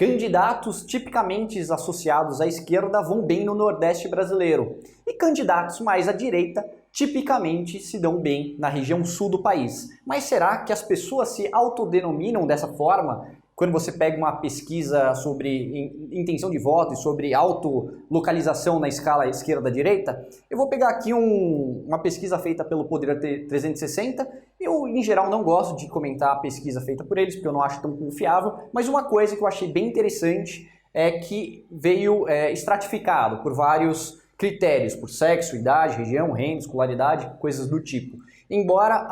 Candidatos tipicamente associados à esquerda vão bem no Nordeste brasileiro e candidatos mais à direita tipicamente se dão bem na região sul do país. Mas será que as pessoas se autodenominam dessa forma? Quando você pega uma pesquisa sobre intenção de voto e sobre autolocalização na escala esquerda-direita, eu vou pegar aqui uma pesquisa feita pelo Poder 360. Eu, em geral, não gosto de comentar a pesquisa feita por eles, porque eu não acho tão confiável, mas uma coisa que eu achei bem interessante é que veio estratificado por vários critérios, por sexo, idade, região, renda, escolaridade, coisas do tipo. Embora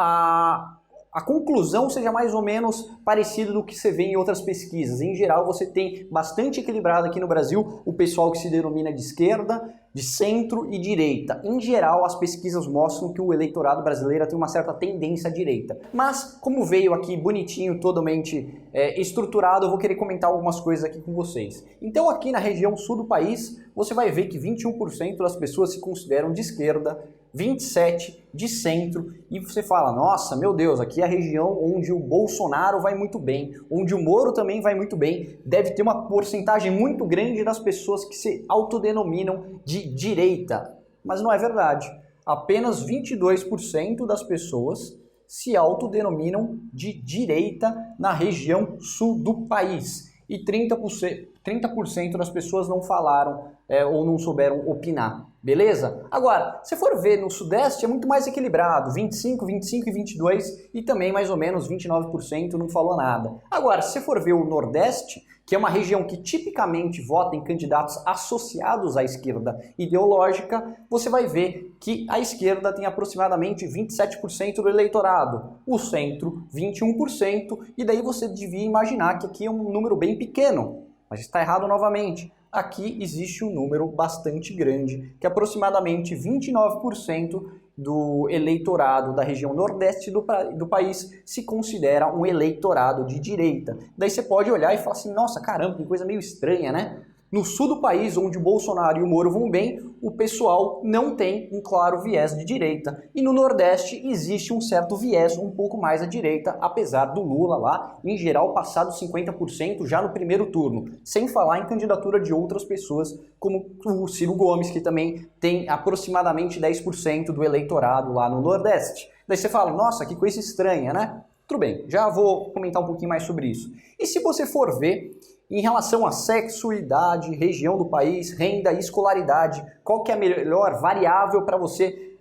a conclusão seja mais ou menos parecida do que você vê em outras pesquisas. Em geral, você tem bastante equilibrado aqui no Brasil o pessoal que se denomina de esquerda, de centro e direita. Em geral, as pesquisas mostram que o eleitorado brasileiro tem uma certa tendência à direita. Mas, como veio aqui bonitinho, totalmente estruturado, eu vou querer comentar algumas coisas aqui com vocês. Então, aqui na região sul do país, você vai ver que 21% das pessoas se consideram de esquerda, 27% de centro, e você fala, nossa, meu Deus, aqui é a região onde o Bolsonaro vai muito bem, onde o Moro também vai muito bem, deve ter uma porcentagem muito grande das pessoas que se autodenominam de direita. Mas não é verdade. Apenas 22% das pessoas se autodenominam de direita na região sul do país. E 30% das pessoas não falaram ou não souberam opinar, beleza? Agora, se for ver no Sudeste é muito mais equilibrado, 25, 25 e 22 e também mais ou menos 29% não falou nada. Agora, se for ver o Nordeste, que é uma região que tipicamente vota em candidatos associados à esquerda ideológica, você vai ver que a esquerda tem aproximadamente 27% do eleitorado, o centro 21%, e daí você devia imaginar que aqui é um número bem pequeno, mas está errado novamente. Aqui existe um número bastante grande, que aproximadamente 29% do eleitorado da região nordeste do país se considera um eleitorado de direita. Daí você pode olhar e falar assim, nossa, caramba, que coisa meio estranha, né? No sul do país, onde o Bolsonaro e o Moro vão bem, o pessoal não tem um claro viés de direita. E no Nordeste existe um certo viés um pouco mais à direita, apesar do Lula lá, em geral, passar dos 50% já no primeiro turno. Sem falar em candidatura de outras pessoas, como o Ciro Gomes, que também tem aproximadamente 10% do eleitorado lá no Nordeste. Daí você fala, nossa, que coisa estranha, né? Tudo bem, já vou comentar um pouquinho mais sobre isso. E se você for ver, em relação a sexo, idade, região do país, renda e escolaridade, qual que é a melhor variável para você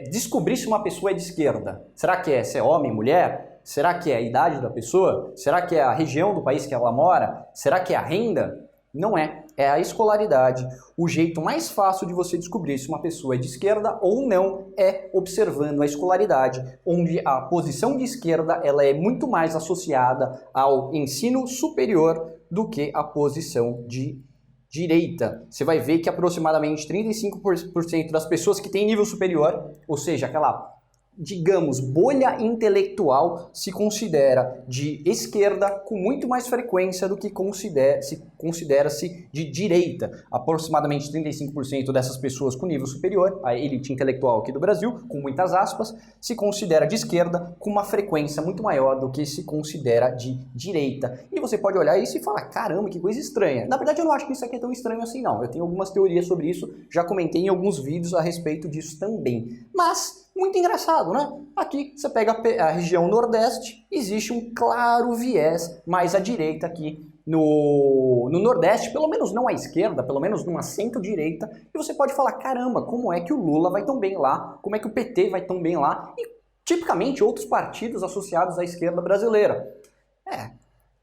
descobrir se uma pessoa é de esquerda? Será que se é homem, mulher? Será que é a idade da pessoa? Será que é a região do país que ela mora? Será que é a renda? Não é. É a escolaridade. O jeito mais fácil de você descobrir se uma pessoa é de esquerda ou não é observando a escolaridade, onde a posição de esquerda ela é muito mais associada ao ensino superior do que a posição de direita. Você vai ver que aproximadamente 35% das pessoas que têm nível superior, ou seja, aquela, digamos, bolha intelectual, se considera de esquerda com muito mais frequência do que considera-se de direita. Aproximadamente 35% dessas pessoas com nível superior, a elite intelectual aqui do Brasil, com muitas aspas, se considera de esquerda com uma frequência muito maior do que se considera de direita. E você pode olhar isso e falar, caramba, que coisa estranha. Na verdade, eu não acho que isso aqui é tão estranho assim, não. Eu tenho algumas teorias sobre isso, já comentei em alguns vídeos a respeito disso também. Mas muito engraçado, né? Aqui você pega a região Nordeste, existe um claro viés mais à direita aqui no Nordeste, pelo menos não à esquerda, pelo menos numa centro-direita, e você pode falar, caramba, como é que o Lula vai tão bem lá, como é que o PT vai tão bem lá, e tipicamente outros partidos associados à esquerda brasileira.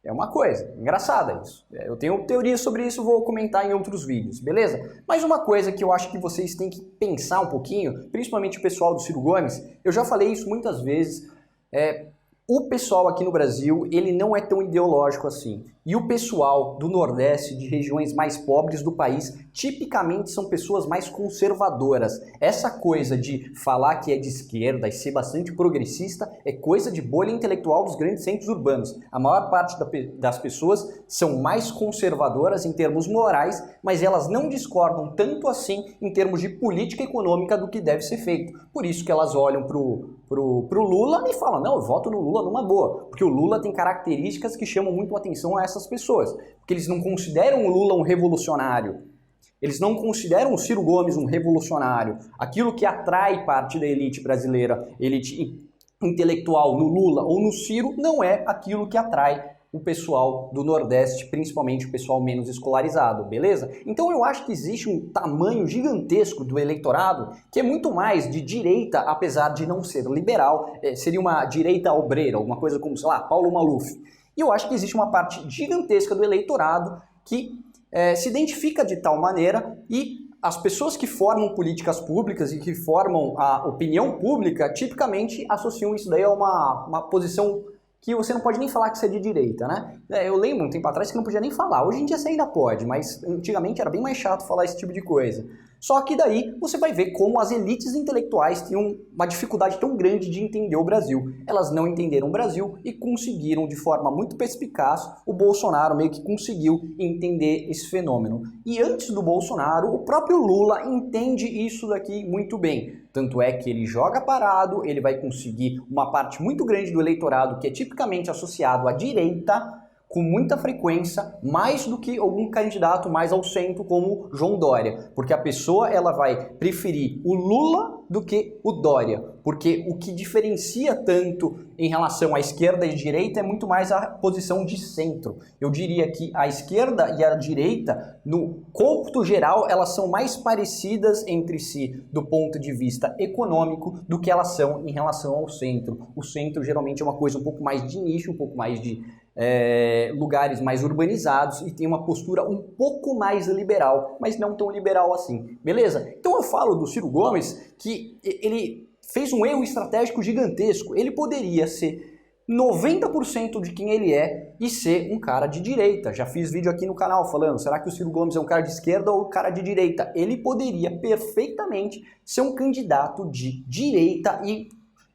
É uma coisa engraçada isso. Eu tenho teorias sobre isso, vou comentar em outros vídeos, beleza? Mas uma coisa que eu acho que vocês têm que pensar um pouquinho, principalmente o pessoal do Ciro Gomes, eu já falei isso muitas vezes, o pessoal aqui no Brasil, ele não é tão ideológico assim. E o pessoal do Nordeste, de regiões mais pobres do país, tipicamente são pessoas mais conservadoras. Essa coisa de falar que é de esquerda e ser bastante progressista é coisa de bolha intelectual dos grandes centros urbanos. A maior parte das pessoas são mais conservadoras em termos morais, mas elas não discordam tanto assim em termos de política econômica do que deve ser feito. Por isso que elas olham pro Lula e falam, não, eu voto no Lula Lula numa boa, porque o Lula tem características que chamam muito a atenção a essas pessoas, porque eles não consideram o Lula um revolucionário, eles não consideram o Ciro Gomes um revolucionário. Aquilo que atrai parte da elite brasileira, elite intelectual no Lula ou no Ciro, não é aquilo que atrai o pessoal do Nordeste, principalmente o pessoal menos escolarizado, beleza? Então eu acho que existe um tamanho gigantesco do eleitorado que é muito mais de direita, apesar de não ser liberal, seria uma direita obreira, alguma coisa como, sei lá, Paulo Maluf. E eu acho que existe uma parte gigantesca do eleitorado que se identifica de tal maneira e as pessoas que formam políticas públicas e que formam a opinião pública tipicamente associam isso daí a uma posição que você não pode nem falar que você é de direita, né? Eu lembro um tempo atrás que não podia nem falar, hoje em dia você ainda pode, mas antigamente era bem mais chato falar esse tipo de coisa. Só que daí você vai ver como as elites intelectuais tinham uma dificuldade tão grande de entender o Brasil. Elas não entenderam o Brasil e conseguiram, de forma muito perspicaz, o Bolsonaro meio que conseguiu entender esse fenômeno. E antes do Bolsonaro, o próprio Lula entende isso daqui muito bem. Tanto é que ele joga parado, ele vai conseguir uma parte muito grande do eleitorado que é tipicamente associado à direita, com muita frequência, mais do que algum candidato mais ao centro como João Dória, porque a pessoa ela vai preferir o Lula do que o Dória, porque o que diferencia tanto em relação à esquerda e direita é muito mais a posição de centro. Eu diria que a esquerda e a direita, no cômputo geral, elas são mais parecidas entre si do ponto de vista econômico do que elas são em relação ao centro. O centro geralmente é uma coisa um pouco mais de nicho, um pouco mais de lugares mais urbanizados e tem uma postura um pouco mais liberal, mas não tão liberal assim, beleza? Então eu falo do Ciro Gomes que ele fez um erro estratégico gigantesco. Ele poderia ser 90% de quem ele é e ser um cara de direita. Já fiz vídeo aqui no canal falando, será que o Ciro Gomes é um cara de esquerda ou um cara de direita? Ele poderia perfeitamente ser um candidato de direita e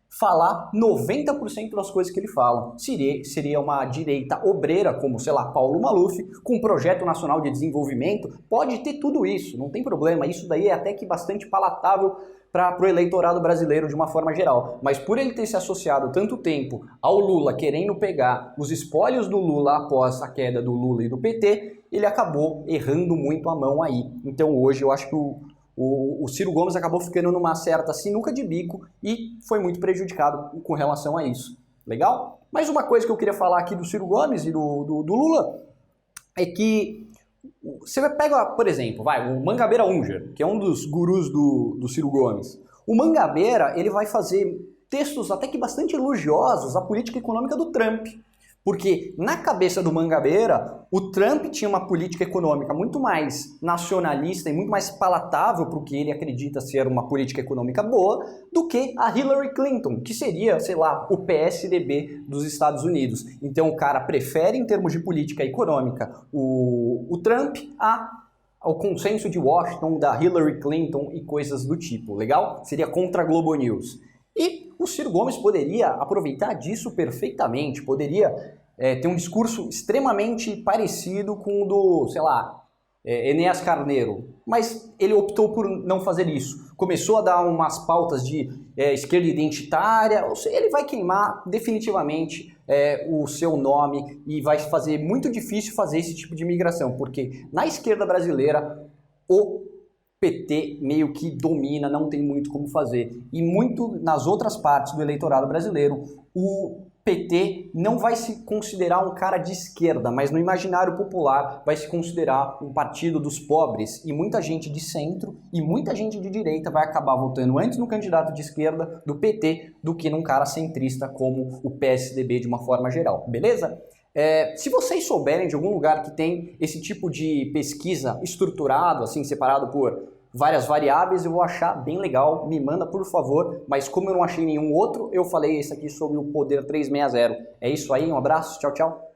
falar 90% das coisas que ele fala. Seria uma direita obreira, como, sei lá, Paulo Maluf, com um projeto nacional de desenvolvimento, pode ter tudo isso, não tem problema, isso daí é até que bastante palatável para o eleitorado brasileiro de uma forma geral. Mas por ele ter se associado tanto tempo ao Lula, querendo pegar os espólios do Lula após a queda do Lula e do PT, ele acabou errando muito a mão aí. Então hoje eu acho que o Ciro Gomes acabou ficando numa certa sinuca de bico e foi muito prejudicado com relação a isso. Legal? Mais uma coisa que eu queria falar aqui do Ciro Gomes e do Lula é que você pega, por exemplo, o Mangabeira Unger, que é um dos gurus do Ciro Gomes. O Mangabeira, ele vai fazer textos até que bastante elogiosos à política econômica do Trump. Porque na cabeça do Mangabeira, o Trump tinha uma política econômica muito mais nacionalista e muito mais palatável para o que ele acredita ser uma política econômica boa do que a Hillary Clinton, que seria, sei lá, o PSDB dos Estados Unidos. Então o cara prefere, em termos de política econômica, o Trump ao consenso de Washington da Hillary Clinton e coisas do tipo, legal? Seria contra a Globo News. E o Ciro Gomes poderia aproveitar disso perfeitamente, poderia ter um discurso extremamente parecido com o do, sei lá, Enéas Carneiro, mas ele optou por não fazer isso. Começou a dar umas pautas de esquerda identitária, ou seja, ele vai queimar definitivamente o seu nome e vai fazer muito difícil fazer esse tipo de migração, porque na esquerda brasileira o PT meio que domina, não tem muito como fazer. E muito nas outras partes do eleitorado brasileiro, o PT não vai se considerar um cara de esquerda, mas no imaginário popular vai se considerar um partido dos pobres. E muita gente de centro e muita gente de direita vai acabar votando antes no candidato de esquerda do PT do que num cara centrista como o PSDB de uma forma geral, beleza? Se vocês souberem de algum lugar que tem esse tipo de pesquisa estruturado, assim, separado por várias variáveis, eu vou achar bem legal, me manda por favor, mas como eu não achei nenhum outro, eu falei esse aqui sobre o Poder 360. É isso aí, um abraço, tchau, tchau.